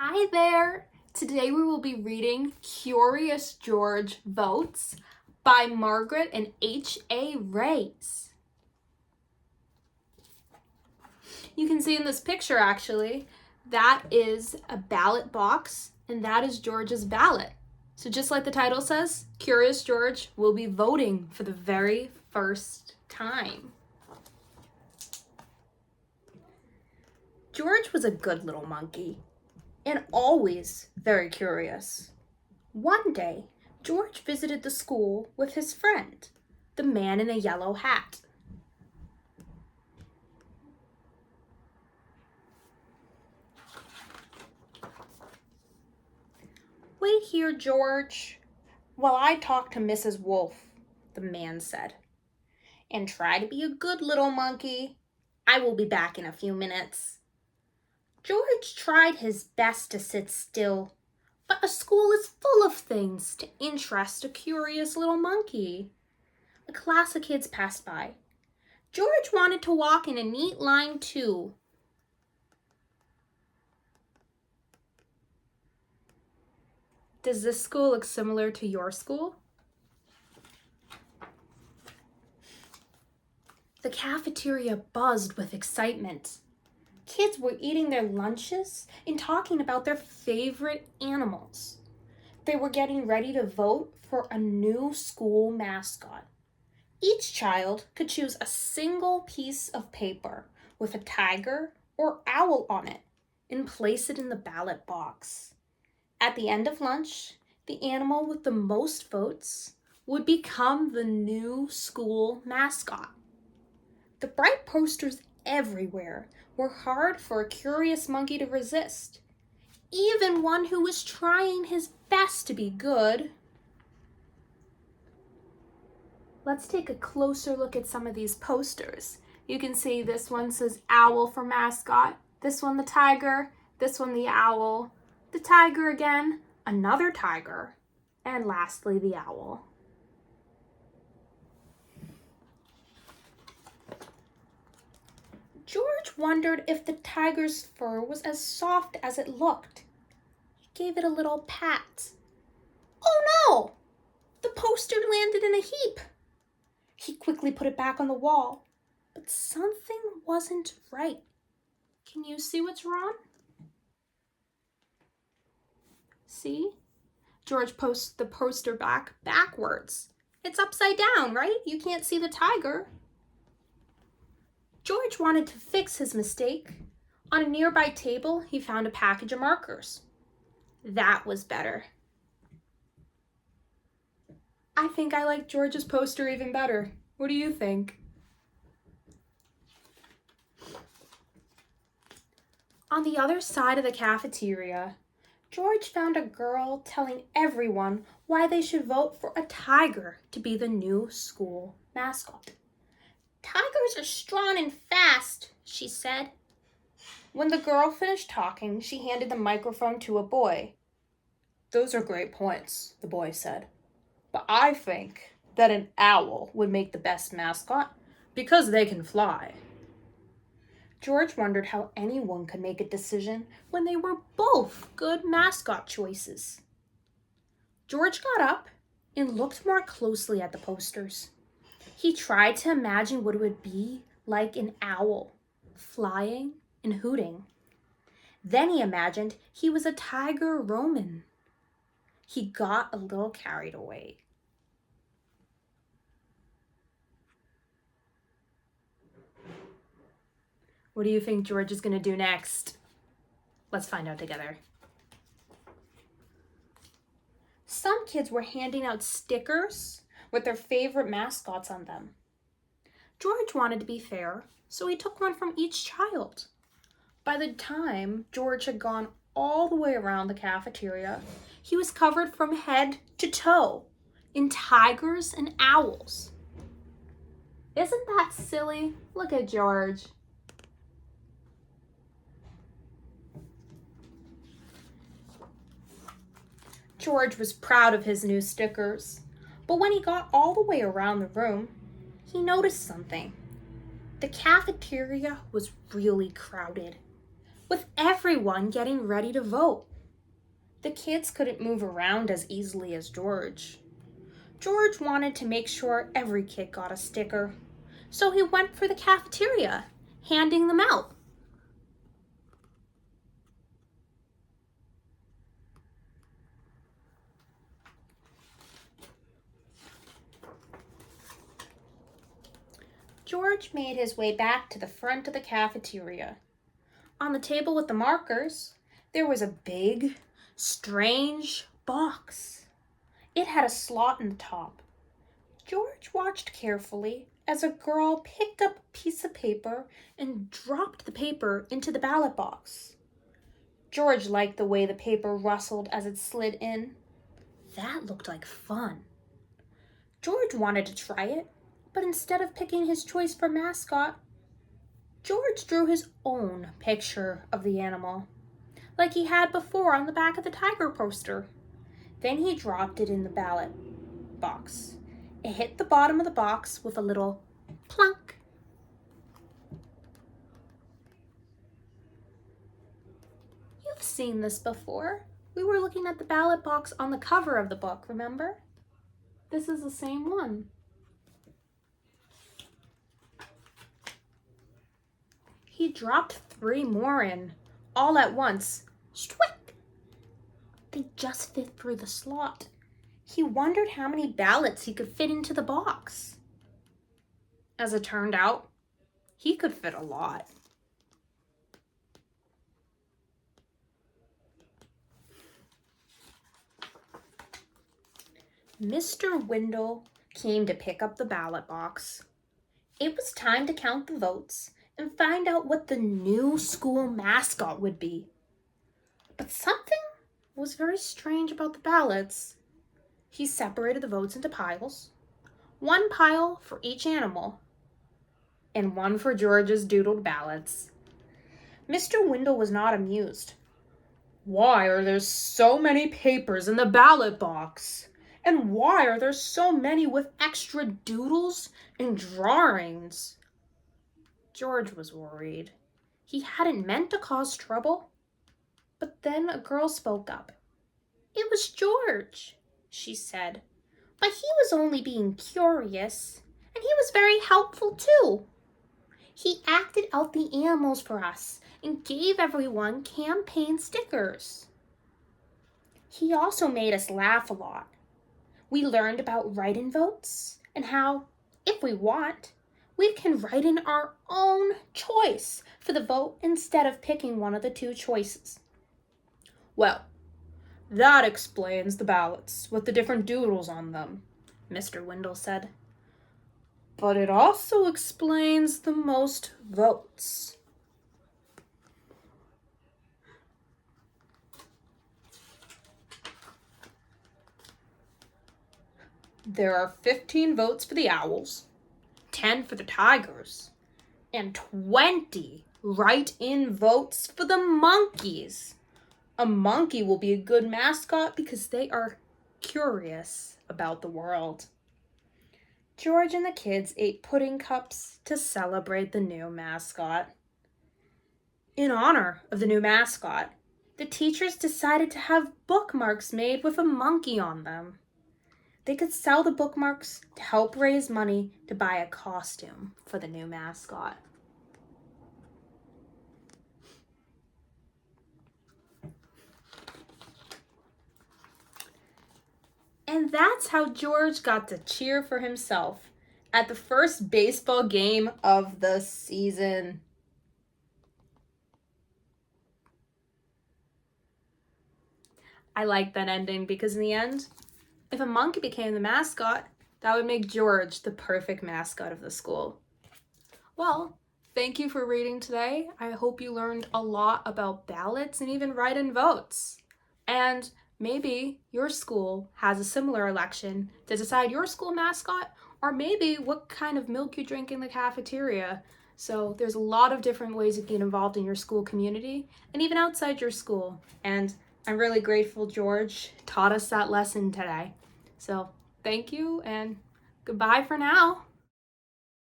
Hi there! Today we will be reading Curious George Votes by Margret and H.A. Reys. You can see in this picture actually, that is a ballot box and that is George's ballot. So just like the title says, Curious George will be voting for the very first time. George was a good little monkey and always very curious. One day, George visited the school with his friend, the man in a yellow hat. "Wait here, George, while I talk to Mrs. Wolf," the man said. "And try to be a good little monkey. I will be back in a few minutes." George tried his best to sit still, but a school is full of things to interest a curious little monkey. A class of kids passed by. George wanted to walk in a neat line too. Does this school look similar to your school? The cafeteria buzzed with excitement. Kids were eating their lunches and talking about their favorite animals. They were getting ready to vote for a new school mascot. Each child could choose a single piece of paper with a tiger or owl on it and place it in the ballot box. At the end of lunch, the animal with the most votes would become the new school mascot. The bright posters everywhere were hard for a curious monkey to resist, even one who was trying his best to be good. Let's take a closer look at some of these posters. You can see this one says owl for mascot, this one the tiger, this one the owl, the tiger again, another tiger, and lastly the owl. George wondered if the tiger's fur was as soft as it looked. He gave it a little pat. Oh no! The poster landed in a heap. He quickly put it back on the wall, but something wasn't right. Can you see what's wrong? See? George pushed the poster backwards. It's upside down, right? You can't see the tiger. George wanted to fix his mistake. On a nearby table, he found a package of markers. That was better. I think I like George's poster even better. What do you think? On the other side of the cafeteria, George found a girl telling everyone why they should vote for a tiger to be the new school mascot. "Tigers are strong and fast," she said. When the girl finished talking, she handed the microphone to a boy. "Those are great points," the boy said. "But I think that an owl would make the best mascot because they can fly." George wondered how anyone could make a decision when they were both good mascot choices. George got up and looked more closely at the posters. He tried to imagine what it would be like an owl, flying and hooting. Then he imagined he was a tiger roaming. He got a little carried away. What do you think George is going to do next? Let's find out together. Some kids were handing out stickers with their favorite mascots on them. George wanted to be fair, so he took one from each child. By the time George had gone all the way around the cafeteria, he was covered from head to toe in tigers and owls. Isn't that silly? Look at George. George was proud of his new stickers, but when he got all the way around the room, he noticed something. The cafeteria was really crowded. with everyone getting ready to vote. The kids couldn't move around as easily as George. George wanted to make sure every kid got a sticker, so he went for the cafeteria, handing them out. George made his way back to the front of the cafeteria. On the table with the markers, there was a big, strange box. It had a slot in the top. George watched carefully as a girl picked up a piece of paper and dropped the paper into the ballot box. George liked the way the paper rustled as it slid in. That looked like fun. George wanted to try it, but instead of picking his choice for mascot, George drew his own picture of the animal, like he had before on the back of the tiger poster. Then he dropped it in the ballot box. It hit the bottom of the box with a little plunk. You've seen this before. We were looking at the ballot box on the cover of the book, remember? This is the same one. He dropped 3 more in, all at once. Swick! They just fit through the slot. He wondered how many ballots he could fit into the box. As it turned out, he could fit a lot. Mr. Windle came to pick up the ballot box. It was time to count the votes and find out what the new school mascot would be. But something was very strange about the ballots. He separated the votes into piles, 1 pile for each animal, and 1 for George's doodled ballots. Mr. Windle was not amused. Why are there so many papers in the ballot box? And why are there so many with extra doodles and drawings? George was worried. He hadn't meant to cause trouble. But then a girl spoke up. It was George, she said. But he was only being curious, and he was very helpful too. He acted out the animals for us and gave everyone campaign stickers. He also made us laugh a lot. We learned about write-in votes and how, if we want, we can write in our own choice for the vote instead of picking one of the 2 choices. Well, that explains the ballots with the different doodles on them, Mr. Windle said. But it also explains the most votes. There are 15 votes for the owls, 10 for the tigers, and 20 write-in votes for the monkeys. A monkey will be a good mascot because they are curious about the world. George and the kids ate pudding cups to celebrate the new mascot. In honor of the new mascot, the teachers decided to have bookmarks made with a monkey on them. They could sell the bookmarks to help raise money to buy a costume for the new mascot. And that's how George got to cheer for himself at the first baseball game of the season. I like that ending because in the end, if a monkey became the mascot, that would make George the perfect mascot of the school. Well, thank you for reading today. I hope you learned a lot about ballots and even write-in votes. And maybe your school has a similar election to decide your school mascot, or maybe what kind of milk you drink in the cafeteria. So there's a lot of different ways of getting involved in your school community and even outside your school. And I'm really grateful George taught us that lesson today. So thank you and goodbye for now.